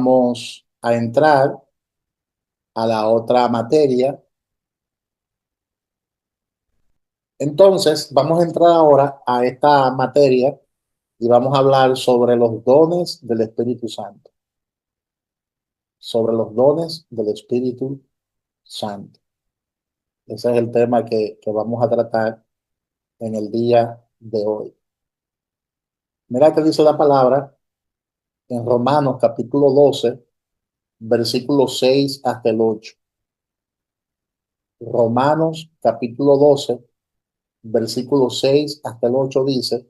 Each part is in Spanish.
vamos a entrar a la otra materia. Entonces, vamos a entrar ahora a esta materia y vamos a hablar sobre los dones del Espíritu Santo, sobre los dones del Espíritu Santo. Ese es el tema que vamos a tratar en el día de hoy. Mira que dice la palabra en Romanos capítulo 12, versículos 6 hasta el 8. Romanos capítulo 12, versículos 6 hasta el 8 dice: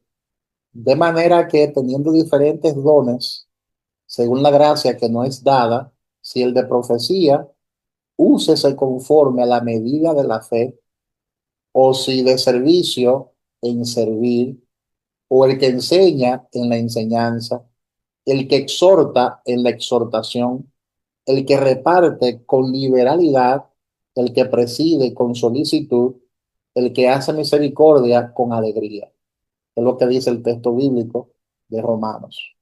de manera que teniendo diferentes dones, según la gracia que no es dada, si el de profecía, úsese conforme a la medida de la fe, o si de servicio, en servir, o el que enseña en la enseñanza, el que exhorta en la exhortación, el que reparte con liberalidad, el que preside con solicitud, el que hace misericordia con alegría. Es lo que dice el texto bíblico de Romanos.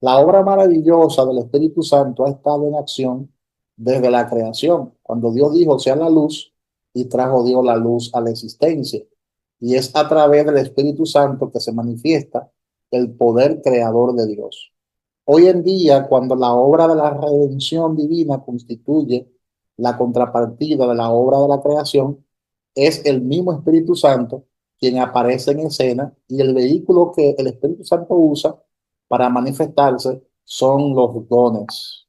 La obra maravillosa del Espíritu Santo ha estado en acción desde la creación, cuando Dios dijo sea la luz y trajo Dios la luz a la existencia. Y es a través del Espíritu Santo que se manifiesta el poder creador de Dios. Hoy en día, cuando la obra de la redención divina constituye la contrapartida de la obra de la creación, es el mismo Espíritu Santo quien aparece en escena, y el vehículo que el Espíritu Santo usa para manifestarse son los dones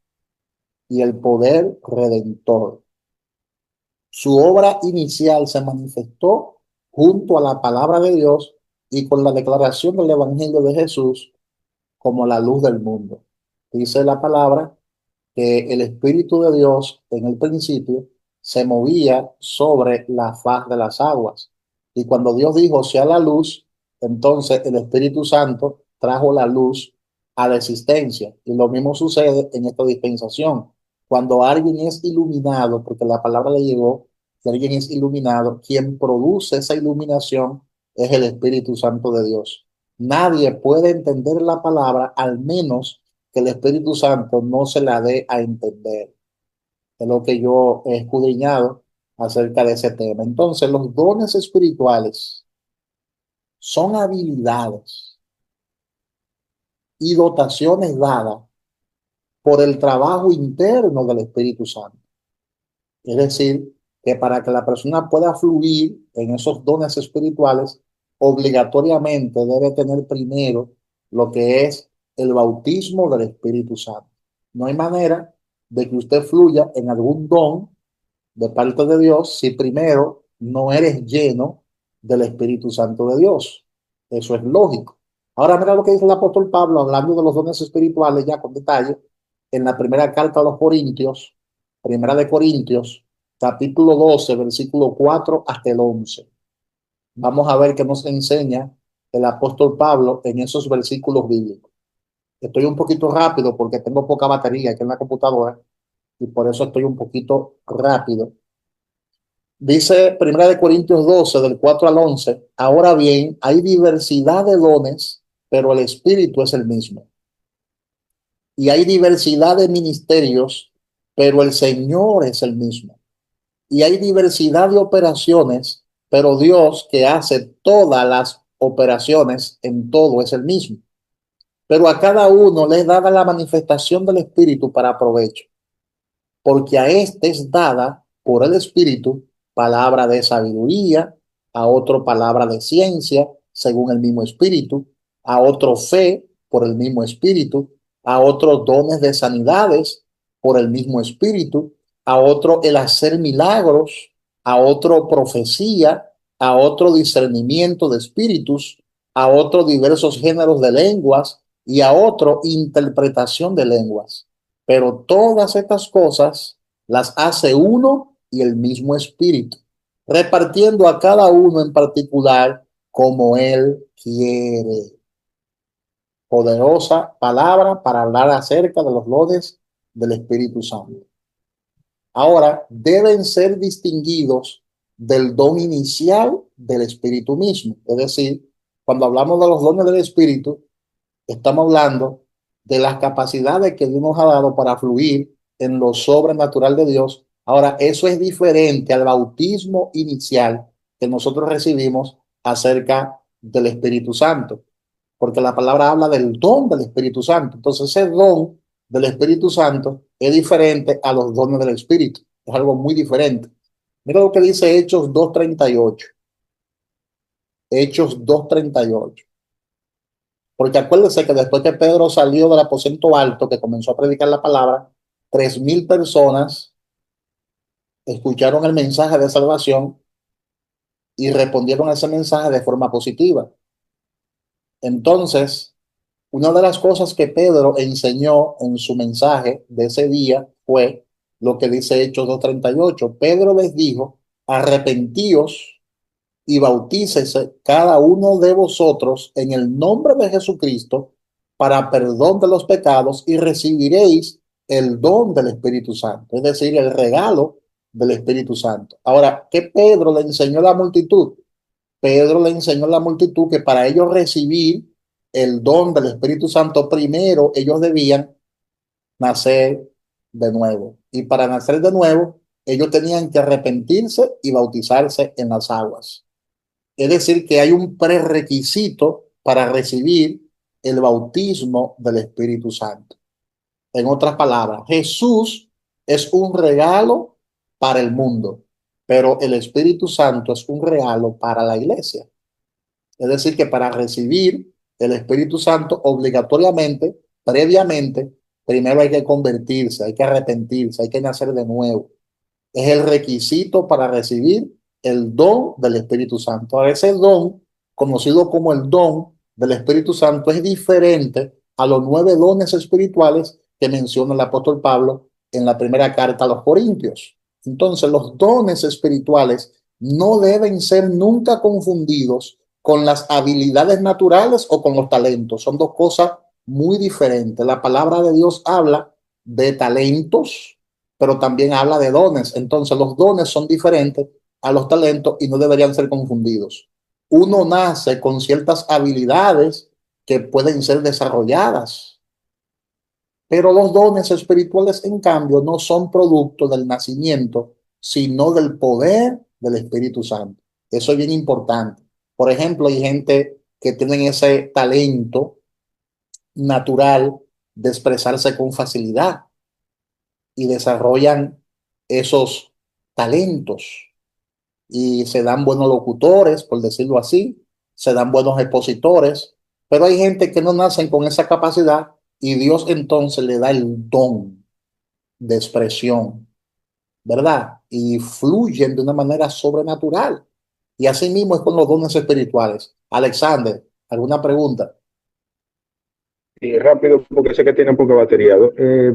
y el poder redentor. Su obra inicial se manifestó junto a la palabra de Dios y con la declaración del Evangelio de Jesús como la luz del mundo. Dice la palabra que el Espíritu de Dios en el principio se movía sobre la faz de las aguas. Y cuando Dios dijo sea la luz, entonces el Espíritu Santo trajo la luz a la existencia. Y lo mismo sucede en esta dispensación. Cuando alguien es iluminado, porque la palabra le llegó, que alguien es iluminado, quien produce esa iluminación es el Espíritu Santo de Dios. Nadie puede entender la palabra al menos que el Espíritu Santo no se la dé a entender. Es lo que yo he escudriñado acerca de ese tema. Entonces, los dones espirituales son habilidades y dotaciones dadas por el trabajo interno del Espíritu Santo. Es decir, que para que la persona pueda fluir en esos dones espirituales, obligatoriamente debe tener primero lo que es el bautismo del Espíritu Santo. No hay manera de que usted fluya en algún don de parte de Dios si primero no eres lleno del Espíritu Santo de Dios. Eso es lógico. Ahora mira lo que dice el apóstol Pablo hablando de los dones espirituales ya con detalle en la primera carta a los Corintios, primera de Corintios, capítulo 12, versículo 4 hasta el 11. Vamos a ver qué nos enseña el apóstol Pablo en esos versículos bíblicos. Estoy un poquito rápido porque tengo poca batería aquí en la computadora y por eso estoy un poquito rápido. Dice Primera de Corintios 12, del 4 al 11, ahora bien, hay diversidad de dones, pero el Espíritu es el mismo. Y hay diversidad de ministerios, pero el Señor es el mismo. Y hay diversidad de operaciones, pero Dios que hace todas las operaciones en todo es el mismo. Pero a cada uno le es dada la manifestación del Espíritu para provecho, porque a este es dada por el Espíritu palabra de sabiduría, a otro palabra de ciencia, según el mismo Espíritu, a otro fe por el mismo Espíritu, a otros dones de sanidades por el mismo Espíritu, a otro el hacer milagros, a otro profecía, a otro discernimiento de espíritus, a otro diversos géneros de lenguas y a otro interpretación de lenguas. Pero todas estas cosas las hace uno y el mismo Espíritu, repartiendo a cada uno en particular como Él quiere. Poderosa palabra para hablar acerca de los dones del Espíritu Santo. Ahora, deben ser distinguidos del don inicial del Espíritu mismo. Es decir, cuando hablamos de los dones del Espíritu, estamos hablando de las capacidades que Dios nos ha dado para fluir en lo sobrenatural de Dios. Ahora, eso es diferente al bautismo inicial que nosotros recibimos acerca del Espíritu Santo, porque la palabra habla del don del Espíritu Santo. Entonces, ese don del Espíritu Santo es diferente a los dones del Espíritu. Es algo muy diferente. Mira lo que dice Hechos 2:38. Hechos 2:38. Porque acuérdense que después que Pedro salió del aposento alto, que comenzó a predicar la palabra, 3.000 personas escucharon el mensaje de salvación y respondieron a ese mensaje de forma positiva. Entonces, una de las cosas que Pedro enseñó en su mensaje de ese día fue lo que dice Hechos 2:38. Pedro les dijo: arrepentíos y bautícese cada uno de vosotros en el nombre de Jesucristo para perdón de los pecados y recibiréis el don del Espíritu Santo, es decir, el regalo del Espíritu Santo. Ahora, ¿qué Pedro le enseñó a la multitud? Pedro le enseñó a la multitud que para ellos recibir el don del Espíritu Santo, primero ellos debían nacer de nuevo. Y para nacer de nuevo, ellos tenían que arrepentirse y bautizarse en las aguas. Es decir, que hay un prerequisito para recibir el bautismo del Espíritu Santo. En otras palabras, Jesús es un regalo para el mundo, pero el Espíritu Santo es un regalo para la iglesia. Es decir, que para recibir el Espíritu Santo obligatoriamente, previamente, primero hay que convertirse, hay que arrepentirse, hay que nacer de nuevo. Es el requisito para recibir el don del Espíritu Santo. Ahora, ese don, conocido como el don del Espíritu Santo, es diferente a los 9 dones espirituales que menciona el apóstol Pablo en la primera carta a los Corintios. Entonces, los dones espirituales no deben ser nunca confundidos con las habilidades naturales o con los talentos. Son dos cosas muy diferentes. La palabra de Dios habla de talentos, pero también habla de dones. Entonces, los dones son diferentes a los talentos y no deberían ser confundidos. Uno nace con ciertas habilidades que pueden ser desarrolladas, pero los dones espirituales, en cambio, no son producto del nacimiento, sino del poder del Espíritu Santo. Eso es bien importante. Por ejemplo, hay gente que tienen ese talento natural de expresarse con facilidad y desarrollan esos talentos y se dan buenos locutores, por decirlo así, se dan buenos expositores, pero hay gente que no nacen con esa capacidad y Dios entonces le da el don de expresión, ¿verdad? Y fluyen de una manera sobrenatural. Y así mismo es con los dones espirituales. Alexander, ¿alguna pregunta? Y rápido, porque sé que tiene poca batería.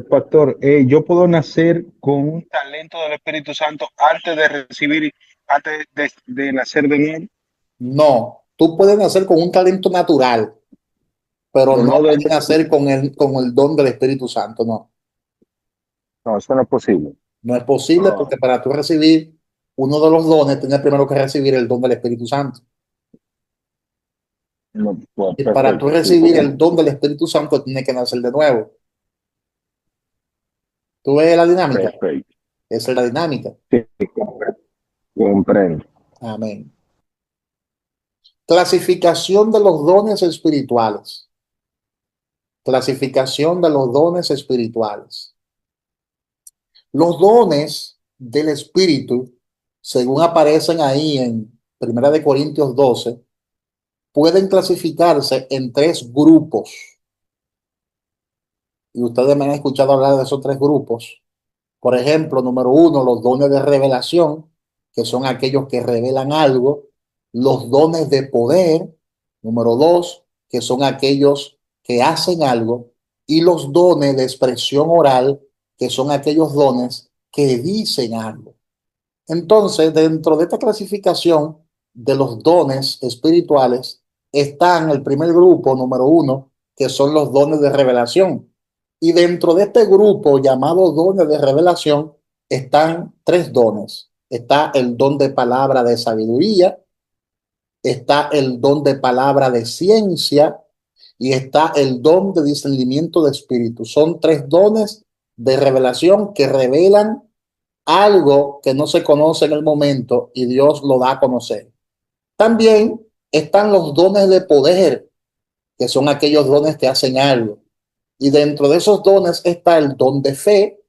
Pastor, ¿yo puedo nacer con un talento del Espíritu Santo antes de recibir, antes de nacer de nuevo? No, tú puedes nacer con un talento natural, pero Pero no no puedes del... nacer con el don del Espíritu Santo, no. No, eso no es posible. No es posible Ah, porque para tú recibir uno de los dones, tienes primero que recibir el don del Espíritu Santo. no, pues, Y para tú perfecto, sí, recibir porque... el don del Espíritu Santo, tienes que nacer de nuevo. ¿Tú ves la dinámica? Perfecto. Esa es la dinámica. Sí, comprendo. Amén. Clasificación de los dones espirituales. Clasificación de los dones espirituales. Los dones del Espíritu, según aparecen ahí en Primera de Corintios 12, pueden clasificarse en 3 grupos. Y ustedes me han escuchado hablar de esos 3 grupos. Por ejemplo, número 1, los dones de revelación, que son aquellos que revelan algo. Los dones de poder, número 2, que son aquellos que hacen algo. Y los dones de expresión oral, que son aquellos dones que dicen algo. Entonces, dentro de esta clasificación de los dones espirituales, están el primer grupo, número 1, que son los dones de revelación. Y dentro de este grupo llamado dones de revelación, están 3 dones. Está el don de palabra de sabiduría, está el don de palabra de ciencia y está el don de discernimiento de espíritu. Son tres dones de revelación que revelan algo que no se conoce en el momento y Dios lo da a conocer. También están los dones de poder, que son aquellos dones que hacen algo. Y dentro de esos dones está el don de fe,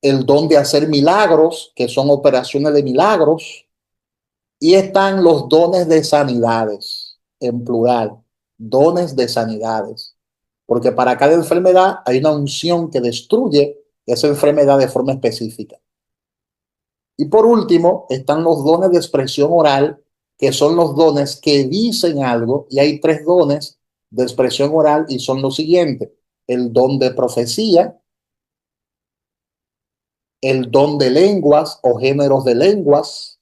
el don de hacer milagros, que son operaciones de milagros, y están los dones de sanidades, en plural, dones de sanidades. Porque para cada enfermedad hay una unción que destruye esa enfermedad de forma específica. Y por último, están los dones de expresión oral, que son los dones que dicen algo, y hay tres dones de expresión oral y son los siguientes: el don de profecía, el don de lenguas o géneros de lenguas,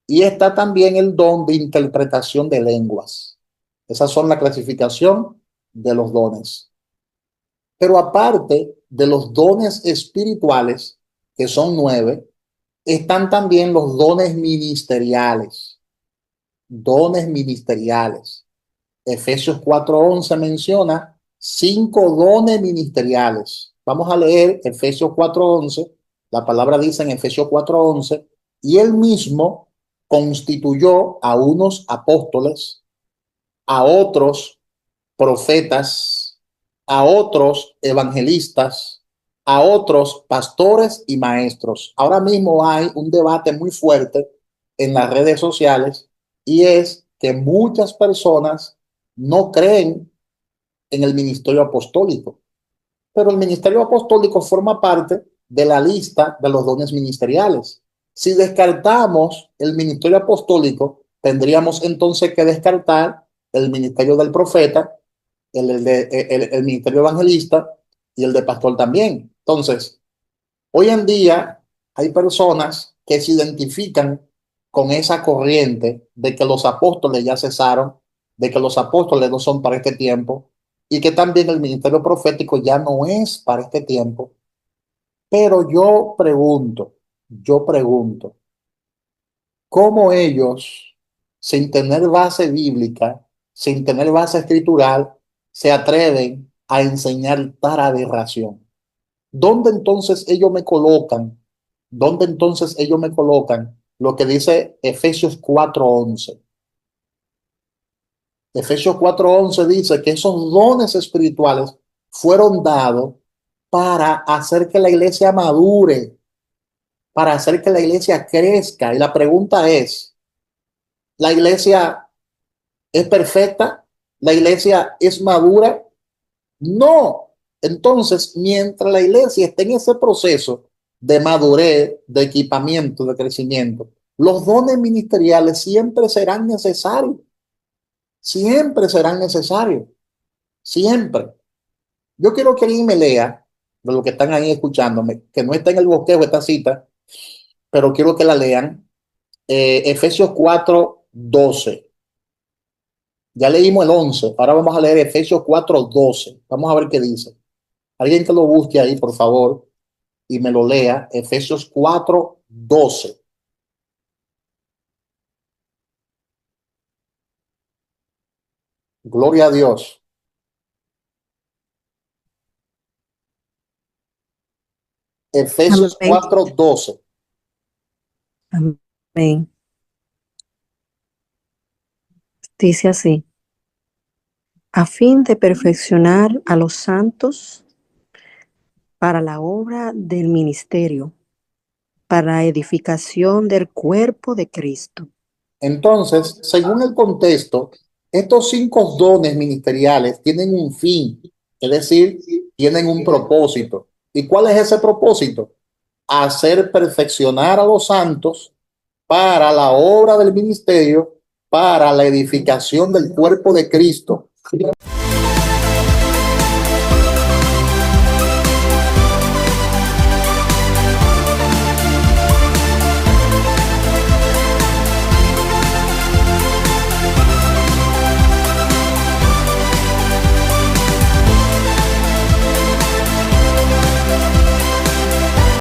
y está también el don de interpretación de lenguas. Esas son la clasificación de los dones. Pero aparte de los dones espirituales, que son 9, están también los dones ministeriales. Dones ministeriales. Efesios 4:11 menciona 5 dones ministeriales. Vamos a leer Efesios 4:11. La palabra dice en Efesios 4:11, y él mismo constituyó a unos apóstoles, a otros profetas, a otros evangelistas, a otros pastores y maestros. Ahora mismo hay un debate muy fuerte en las redes sociales y es que muchas personas no creen en el ministerio apostólico, pero el ministerio apostólico forma parte de la lista de los dones ministeriales. Si descartamos el ministerio apostólico, tendríamos entonces que descartar el ministerio del profeta, el ministerio evangelista y el de pastor también. Entonces, hoy en día hay personas que se identifican con esa corriente de que los apóstoles ya cesaron, de que los apóstoles no son para este tiempo y que también el ministerio profético ya no es para este tiempo. Pero yo pregunto, ¿cómo ellos, sin tener base bíblica, sin tener base escritural, se atreven a enseñar tal aberración? ¿Dónde entonces ellos me colocan? ¿Dónde entonces ellos me colocan lo que dice Efesios 4:11? Efesios 4:11 dice que esos dones espirituales fueron dados para hacer que la iglesia madure, para hacer que la iglesia crezca. Y la pregunta es, ¿la iglesia es perfecta? ¿La iglesia es madura? No. Entonces, mientras la iglesia esté en ese proceso de madurez, de equipamiento, de crecimiento, los dones ministeriales siempre serán necesarios. Siempre serán necesarios. Siempre. Yo quiero que alguien me lea, de los que están ahí escuchándome, que no está en el bosquejo esta cita, pero quiero que la lean. Efesios 4:12. Ya leímos el 11, ahora vamos a leer Efesios 4:12. Vamos a ver qué dice. Alguien que lo busque ahí, por favor, y me lo lea. Efesios 4:12. Gloria a Dios. Efesios Amén. 4:12. Amén. Dice así: a fin de perfeccionar a los santos para la obra del ministerio, para la edificación del cuerpo de Cristo. Entonces, según el contexto, estos 5 dones ministeriales tienen un fin, es decir, tienen un propósito. ¿Y cuál es ese propósito? Hacer perfeccionar a los santos para la obra del ministerio, para la edificación del cuerpo de Cristo.